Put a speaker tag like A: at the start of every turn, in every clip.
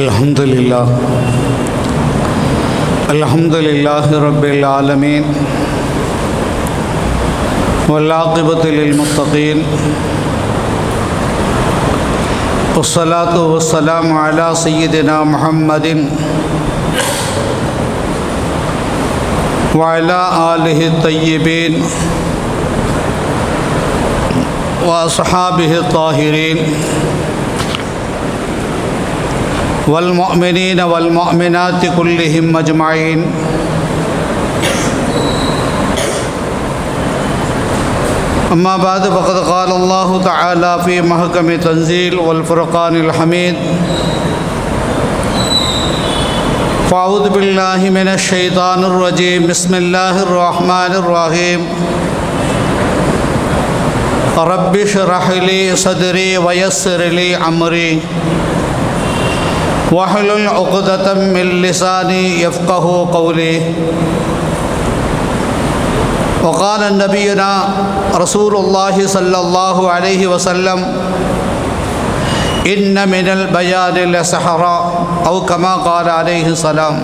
A: Alhamdulillah Rabbil Alameen wal aqibatu lil muttaqin wassalatu wassalamu ala sayyidina Muhammadin wa ala alihi at-tayyibin wa ashabihi at-tahirin والمؤمنين والمؤمنات كلهم أجمعين أما بعد فقد قال الله تعالى في محكم تنزيل والفرقان الحميد فأعوذ بالله من الشيطان الرجيم بسم الله الرحمن الرحيم رب اشرح لي صدري ويسر لي أمري واحلل عقدة من لساني يفقه قولي وقال نبينا رسول الله صلى الله عليه وسلم إن من البيان لسحرا أو كما قال عليه السلام.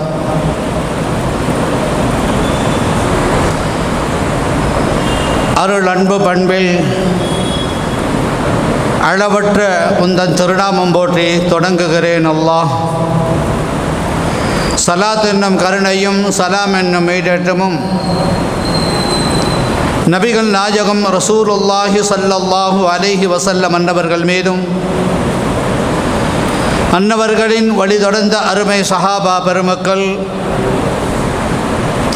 A: அருள் அன்பு பண்பில் அளவற்ற உந்தன் திருநாமம் போற்றி தொடங்குகிறேன். அல்லாஹ் சலாத் என்னும் கருணையும் சலாம் என்னும் ஈடேற்றமும் நபிகள் நாயகம் ரசூலுல்லாஹி ஸல்லல்லாஹு அலைஹி வஸல்லம் அன்னவர்கள் மீதும் அன்னவர்களின் வழி தொடர்ந்த அருமை சஹாபா பெருமக்கள்,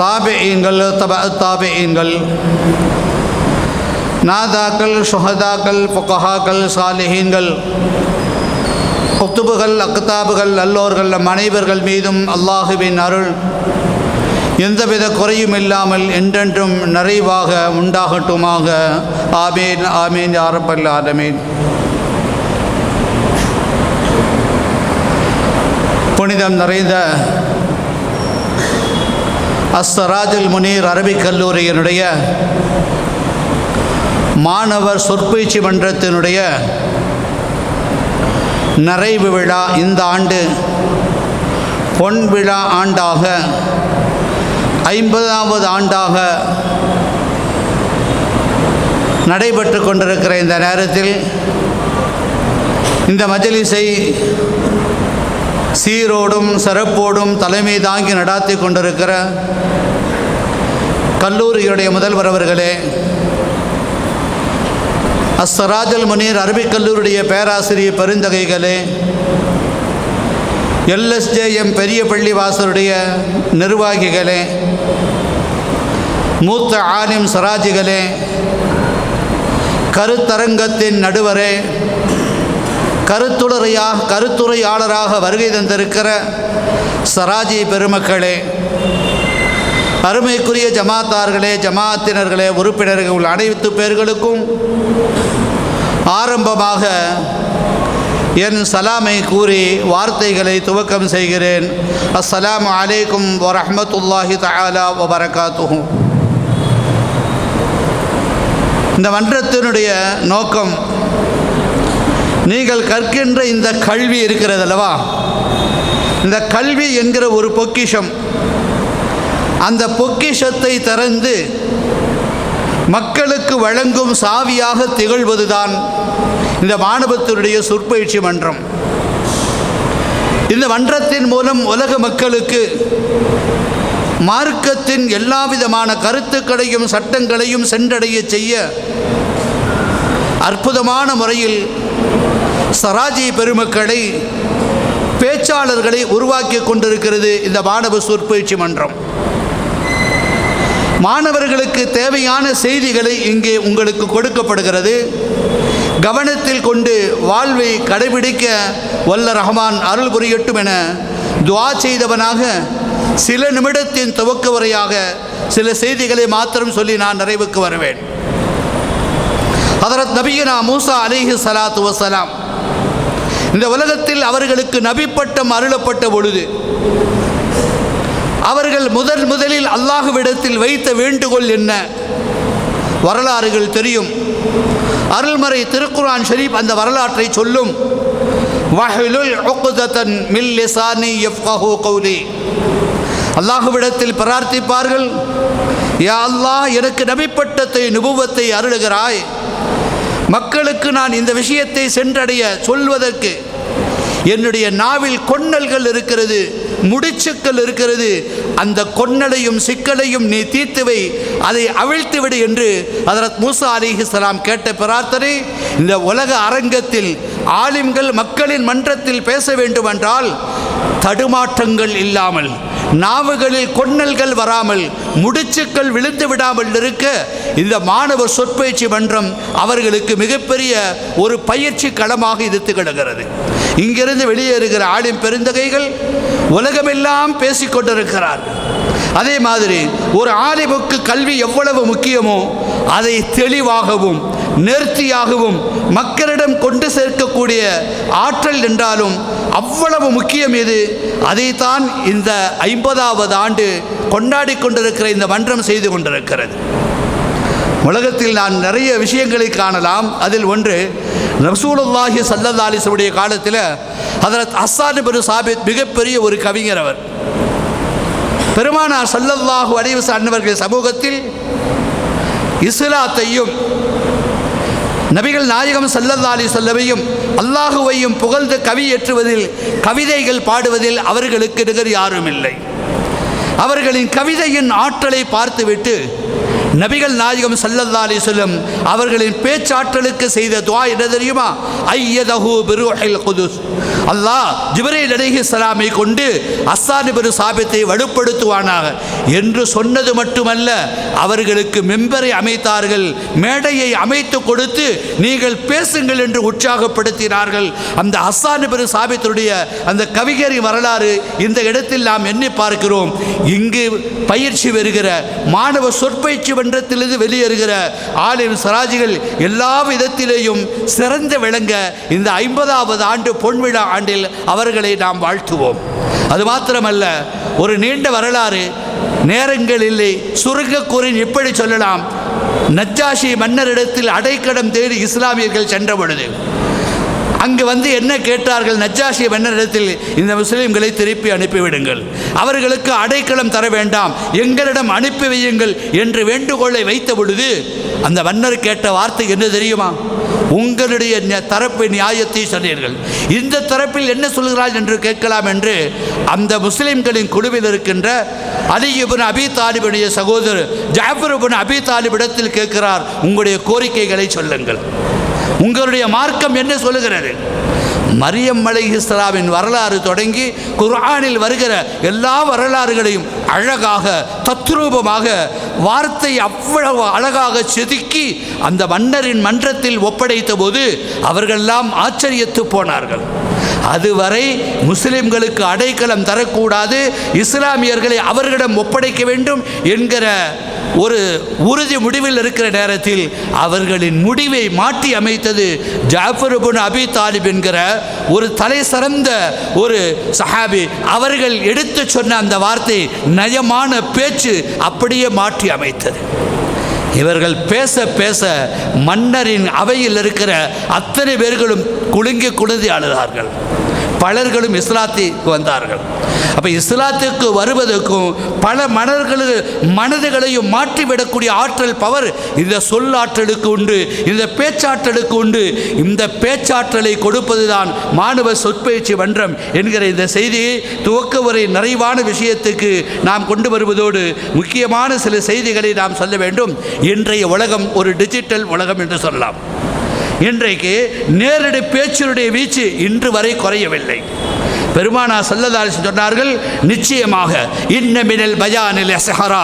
A: தாபிஈன்கள், தாபிஈன்கள், நாதாக்கள், ஷுஹதாக்கள், ஃபுகஹாக்கள், சாலிஹீன்கள், குத்துபுகள், அக்தாபுகள், நல்லோர்கள் அனைவர்கள் மீதும் அல்லாஹுவின் அருள் எந்தவித குறையும் இல்லாமல் என்றென்றும் நிறைவாக உண்டாகட்டுமாக. ஆமீன் ஆமீன் யா ரப்பல் ஆலமீன். புனிதம் நிறைந்த அஸ்ஸராஜுல் முனீர் அரபிக் கல்லூரியினுடைய மாணவர் சொற்பயிற்சி மன்றத்தினுடைய நிறைவு விழா இந்த ஆண்டு பொன் விழா ஆண்டாக 50வது ஆண்டாக நடைபெற்று கொண்டிருக்கிற இந்த நேரத்தில் இந்த மஜ்லிஸை சீரோடும் சிறப்போடும் தலைமை தாங்கி நடாத்தி கொண்டிருக்கிற கல்லூரியுடைய முதல்வர் அவர்களே, அஸ்ஸராஜுல் முனீர் அரபிக் கல்லூரியுடைய பேராசிரியர் பெருந்தகைகளே, எல்எஸ்ஜேஎம் பெரிய பள்ளிவாசலுடைய நிர்வாகிகளே, மூத்த ஆலிம் சராஜிகளே, கருத்தரங்கத்தின் நடுவரே, கருத்துரையாளராக வருகை தந்திருக்கிற சராஜி பெருமக்களே, அருமைக்குரிய ஜமாத்தார்களே, ஜமாத்தினர்களே, உறுப்பினர்கள் அனைத்து பேர்களுக்கும் ஆரம்பமாக என் சலாமை கூறி வார்த்தைகளை துவக்கம் செய்கிறேன். அஸ்ஸலாமு அலைக்கும் வரஹ்மத்துல்லாஹி தஆலா வபரகாத்துஹு. இந்த மன்றத்தினுடைய நோக்கம், நீங்கள் கற்கின்ற இந்த கல்வி இருக்கிறது அல்லவா, இந்த கல்வி என்கிற ஒரு பொக்கிஷம், அந்த பொக்கிஷத்தை திறந்து மக்களுக்கு வழங்கும் சாவியாக திகழ்வதுதான் இந்த மாணவத்தினுடைய சொற்பயிற்சி மன்றம். இந்த மன்றத்தின் மூலம் உலக மக்களுக்கு மார்க்கத்தின் எல்லா விதமான கருத்துக்களையும் சட்டங்களையும் சென்றடைய செய்ய அற்புதமான முறையில் சராஜி பெருமக்களை, பேச்சாளர்களை உருவாக்கி கொண்டிருக்கிறது இந்த மாணவ சொற்பயிற்சி மன்றம். மாணவர்களுக்கு தேவையான செய்திகளை இங்கே உங்களுக்கு கொடுக்கப்படுகிறது. கவனத்தில் கொண்டு வாழ்வை கடைபிடிக்க வல்ல ரஹ்மான் அருள் புரியட்டும் என துஆ செய்தவனாக சில நிமிடத்தின் துவக்க உரையாக சில செய்திகளை மாத்திரம் சொல்லி நான் நிறைவுக்கு வருவேன். ஹதரத் நபியினா மூசா அலைஹி ஸலாத்து வஸ்ஸலாம் இந்த உலகத்தில் அவர்களுக்கு நபி பட்டம் அருளப்பட்ட பொழுது அவர்கள் முதலில் அல்லாஹ்விடத்தில் வைத்த வேண்டுகோள் என்ன? வரலாறுகள் தெரியும். அருள்மறை திருக்குர்ஆன் ஷரீப் அந்த வரலாற்றை சொல்லும். வஹ்லுல் உக்ததன் மின் லிசானி யஃப்கஹு கௌலி. அல்லாஹ்விடத்தில் பிரார்த்திப்பார்கள், யா அல்லாஹ், எனக்கு நபிப்பட்டத்தை நுபுவத்தை அருளுகிறாய், மக்களுக்கு நான் இந்த விஷயத்தை சென்றடைய சொல்வதற்கு என்னுடைய நாவில் கொன்னல்கள் இருக்கிறது, முடிச்சுக்கள் இருக்கிறது, அந்த கொன்னலையும் சிக்கலையும் நீ தீர்த்துவை, அதை அவிழ்த்துவிடு என்று ஹதரத் மூசா அலைஹிஸ்ஸலாம் கேட்ட பிரார்த்தனை இந்த உலக அரங்கத்தில் ஆலிம்கள் மக்களின் மன்றத்தில் பேச வேண்டுமென்றால் தடுமாற்றங்கள் இல்லாமல், நாவுகளில் கொன்னல்கள் வராமல், முடிச்சுக்கள் விழுந்து விடாமல் இருக்க இந்த மாணவர் சொற்பயிற்சி மன்றம் அவர்களுக்கு மிகப்பெரிய ஒரு பயிற்சி களமாக இது திகழ்கிறது. இங்கிருந்து வெளியேறுகிற ஆலிம் பெருந்தகைகள் உலகமெல்லாம் பேசிக்கொண்டிருக்கிறார்கள். அதே மாதிரி ஒரு ஆலிமுக்கு கல்வி எவ்வளவு முக்கியமோ அதை தெளிவாகவும் நேர்த்தியாகவும் மக்களிடம் கொண்டு சேர்க்கக்கூடிய ஆற்றல் என்றாலும் அவ்வளவு முக்கியம் இது. அதைத்தான் இந்த 50வது ஆண்டு கொண்டாடி கொண்டிருக்கிற இந்த மன்றம் செய்து கொண்டிருக்கிறது. உலகத்தில் நான் நிறைய விஷயங்களை காணலாம். அதில் ஒன்று, ரசூலுல்லாஹி ஸல்லல்லாஹு அலைஹி வஸல்லம் காலத்தில் ஹதரத் ஹஸ்ஸான் இப்னு சாபித் மிகப்பெரிய ஒரு கவிஞர். அவர் பெருமானார் ஸல்லல்லாஹு அலைஹி வஸல்லம் அவர்கள் சமூகத்தில் இஸ்லாத்தையும் நபிகள் நாயகம் ஸல்லல்லாஹு அலைஹி வஸல்லமையும் அல்லாஹுவையும் புகழ்ந்து கவி ஏற்றுவதில், கவிதைகள் பாடுவதில் அவர்களுக்கு நிகர் யாரும் இல்லை. அவர்களின் கவிதையின் ஆற்றலை பார்த்துவிட்டு நபிகள் நாயகம் ஸல்லல்லாஹு அலைஹி வஸல்லம் அவர்களின் பேச்சாற்றலுக்கு செய்த துஆ என்ன தெரியுமா? ஐயதஹு பிருஹில் குதுஸ். அல்லாஹ் ஜிப்ரீல் அலைஹிஸ்ஸலாமை கொண்டு ஹஸ்ஸான் இப்னு சாபித்தை வலுப்படுத்துவானாக என்று சொன்னது மட்டுமல்ல, அவர்களுக்கு மெம்பரை அமைத்தார்கள், மேடையை அமைத்து கொடுத்து நீங்கள் பேசுங்கள் என்று உற்சாகப்படுத்தினார்கள். அந்த ஹஸ்ஸான் இப்னு சாபித்துடைய அந்த கவிஞரின் வரலாறு இந்த இடத்தில் நாம் எண்ணி பார்க்கிறோம். இங்கு பயிற்சி பெறுகிற மாணவ சொற்பயிற்சி மன்றத்திலிருந்து வெளியேறுகிற ஆலிம் சராஜிகள் எல்லா விதத்திலேயும் சிறந்து விளங்க இந்த 50வது ஆண்டு பொன்விழா ஆண்டில் அவர்களை நாம் வாழ்த்துவோம். அது மாத்திரமல்ல, ஒரு நீண்ட வரலாறு, நேரங்கள் இல்லை, சுருங்க கூறி இப்படி சொல்லலாம். நஜ்ஜாஷி மன்னரிடத்தில் அடைக்கலம் தேடி இஸ்லாமியர்கள் சென்ற பொழுது அங்கு வந்து என்ன கேட்டார்கள்? நஜ்ஜாஷி மன்னரிடத்தில் இந்த முஸ்லிம்களை திருப்பி அனுப்பிவிடுங்கள், அவர்களுக்கு அடைக்கலம் தர வேண்டாம், எங்களிடம் அனுப்பி வையுங்கள் என்று வேண்டுகோளை வைத்த பொழுது அந்த மன்னர் கேட்ட வார்த்தை என்ன தெரியுமா? உங்களுடைய தரப்பு நியாயத்தை சொன்னீர்கள், இந்த தரப்பில் என்ன சொல்கிறார்கள் என்று கேட்கலாம் என்று அந்த முஸ்லிம்களின் குழுவில் இருக்கின்ற அலி இப்னு அபி தாலிபுடைய சகோதரர் ஜாஃபர் இப்னு அபி தாலிப் இடத்தில் கேட்கிறார், உங்களுடைய கோரிக்கைகளை சொல்லுங்கள், உங்களுடைய மார்க்கம் என்ன சொல்லுகிறது? மரியம் அலைஹிஸ்ஸலாமின் வரலாறு தொடங்கி குர்ஆனில் வருகிற எல்லா வரலாறுகளையும் அழகாக தத்ரூபமாக வார்த்தை அவ்வளவு அழகாக செதுக்கி அந்த மன்னரின் மன்றத்தில் ஒப்படைத்த போது அவர்களெல்லாம் ஆச்சரியத்து போனார்கள். அதுவரை முஸ்லிம்களுக்கு அடைக்கலம் தரக்கூடாது, இஸ்லாமியர்களை அவர்களிடம் ஒப்படைக்க வேண்டும் என்கிற ஒரு உறுதி முடிவில் இருக்கிற நேரத்தில் அவர்களின் முடிவை மாற்றி அமைத்தது ஜாஃபர் இப்னு அபி தாலிப் என்கிற ஒரு தலை சிறந்த ஒரு சஹாபி. அவர்கள் எடுத்து சொன்ன அந்த வார்த்தை, நயமான பேச்சு அப்படியே மாற்றி அமைத்தது. இவர்கள் பேச பேச மன்னரின் அவையில் இருக்கிற அத்தனை பேர்களும் குலுங்கி குலுதி அழுதார்கள். பலர்களும் இஸ்லாத்துக்கு வந்தார்கள். அப்போ இஸ்லாத்துக்கு வருவதற்கும் பல மனதுகளையும் மாற்றிவிடக்கூடிய ஆற்றல், பவர் இந்த சொல்லாற்றலுக்கு உண்டு, இந்த பேச்சாற்றலுக்கு உண்டு. இந்த பேச்சாற்றலை கொடுப்பது தான் மாணவ சொற்பயிற்சி மன்றம் என்கிற இந்த செய்தியை துவக்க வரை நிறைவான விஷயத்துக்கு நாம் கொண்டு வருவதோடு முக்கியமான சில செய்திகளை நாம் சொல்ல வேண்டும். இன்றைய உலகம் ஒரு டிஜிட்டல் உலகம் என்று சொல்லலாம். இன்றைக்கு நேரடி பேச்சினுடைய வீச்சு இன்று வரை குறையவில்லை. பெருமானார் ஸல்லல்லாஹு அலைஹி வஸல்லம் சொன்னார்கள், நிச்சயமாக இன்ன மினல் பயானில் ஸஹரா,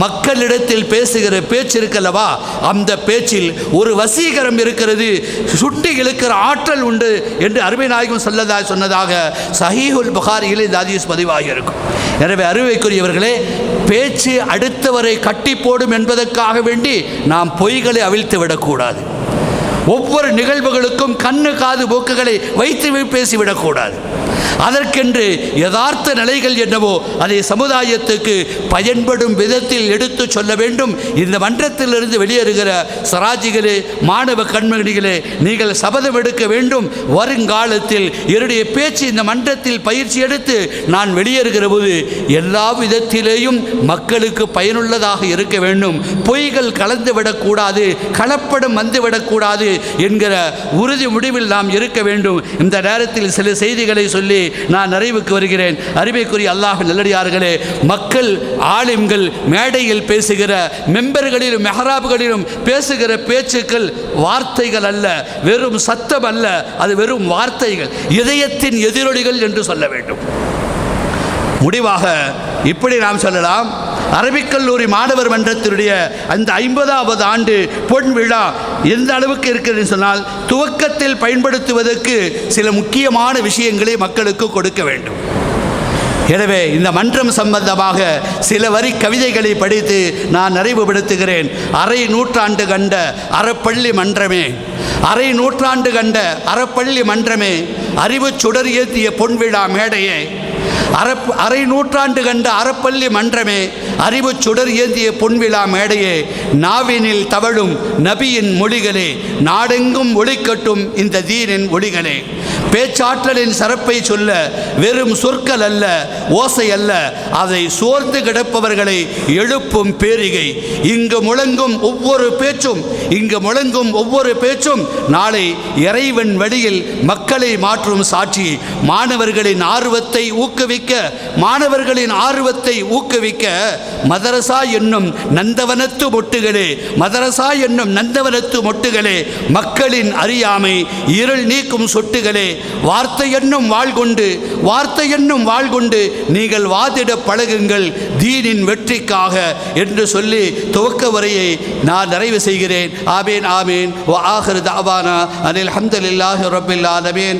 A: மக்களிடத்தில் பேசுகிற பேச்சு இருக்கல்லவா, அந்த பேச்சில் ஒரு வசீகரம் இருக்கிறது, சுட்டி இழுக்கிற ஆற்றல் உண்டு என்று அருமை நாயகம் ஸல்லல்லாஹு அலைஹி சொன்னதாக சஹீஹுல் புகாரியில் இந்த ஹதீஸ் பதிவாகி இருக்கும். எனவே அருமைக்குரியவர்களே, பேச்சு அடுத்தவரை கட்டி போடும் என்பதற்காக வேண்டி நாம் பொய்களை அவிழ்த்து விடக்கூடாது. ஒவ்வொரு நிகழ்வுகளுக்கும் கண்ணு காது மூக்குகளை வைத்து பேசிவிடக்கூடாது. அதற்கென்று யதார்த்த நிலைகள் என்னவோ அதை சமுதாயத்துக்கு பயன்படும் விதத்தில் எடுத்து சொல்ல வேண்டும். இந்த மன்றத்திலிருந்து வெளியேறுகிற சராஜிகளே, மாணவ கண்மணிகளே, நீங்கள் சபதம் எடுக்க வேண்டும். வருங்காலத்தில் என்னுடைய பேச்சு இந்த மன்றத்தில் பயிற்சி எடுத்து நான் வெளியேறுகிற போது எல்லா விதத்திலேயும் மக்களுக்கு பயனுள்ளதாக இருக்க வேண்டும். பொய்கள் கலந்துவிடக்கூடாது, கலப்படம் வந்துவிடக்கூடாது என்கிற உறுதி முடிவில் நாம் இருக்க வேண்டும். இந்த நேரத்தில் சில செய்திகளை சொல்லி நான் நிறைவுக்கு வருகிறேன். அருமைக்குரிய அல்லாஹ்வின் நல்லடியார்களே, மக்கள் ஆலிம்கள் மேடையில் பேசுகிற, மெம்பர்களிலும் மெஹராப்களிலும் பேசுகிற பேச்சுக்கள் வார்த்தைகள் அல்ல, வெறும் சத்தம் அல்ல, அது வெறும் வார்த்தைகள், இதயத்தின் எதிரொலிகள் என்று சொல்ல வேண்டும். முடிவாக இப்படி நாம் சொல்லலாம், அரபிக் கல்லூரி மாணவர் மன்றத்தினுடைய அந்த 50வது ஆண்டு பொன் விழா எந்த அளவுக்கு இருக்கிறது சொன்னால், துவக்கத்தில் பயன்படுத்துவதற்கு சில முக்கியமான விஷயங்களை மக்களுக்கு கொடுக்க வேண்டும். எனவே இந்த மன்றம் சம்பந்தமாக சில வரி கவிதைகளை படித்து நான் நிறைவுபடுத்துகிறேன். அரை நூற்றாண்டு கண்ட அறப்பள்ளி மன்றமே, அரை நூற்றாண்டு கண்ட அறப்பள்ளி மன்றமே, அறிவு சுடர் ஏற்றிய பொன்விழா மேடையே, அரை நூற்றாண்டு கண்ட அறப்பள்ளி மன்றமே, அறிவு சுடர் ஏந்திய பொன்விழா மேடையே, நாவினில் தவழும் நபியின் மொழிகளே, நாடெங்கும் ஒளிக்கட்டும் இந்த தீனின் ஒளிகளே, பேச்சாற்றலின் சிறப்பை சொல்ல வெறும் சொற்கள் அல்ல, ஓசை அல்ல, அதை சோர்ந்து கிடப்பவர்களை எழுப்பும் பேரிகை. இங்கு முழங்கும் ஒவ்வொரு பேச்சும், இங்கு முழங்கும் ஒவ்வொரு பேச்சும் நாளை இறைவன் வழியில் மக்களை மாற்றும் சாட்சி. மாணவர்களின் ஆர்வத்தை ஊக்குவிக்க, மாணவர்களின் ஆர்வத்தை ஊக்குவிக்க மதரசா என்னும் நந்தவனத்து மொட்டுகளே, மதரசா என்னும் நந்தவனத்து மொட்டுகளே, மக்களின் அறியாமை இருள் நீக்கும் சொட்டுகளே, வார்த்தை என்னும் வாழ்கொண்டு, வார்த்தை என்னும் வாழ்கொண்டு நீங்கள் வாதிட பழகுங்கள் தீனின் வெற்றிக்காக என்று சொல்லி துவக்க வரையை நான் நிறைவு செய்கிறேன். ஆமீன் ஆமீன். வ ஆகிரு தஅவானா அனில் ஹம்துலில்லாஹி ரப்பில் ஆலமீன்.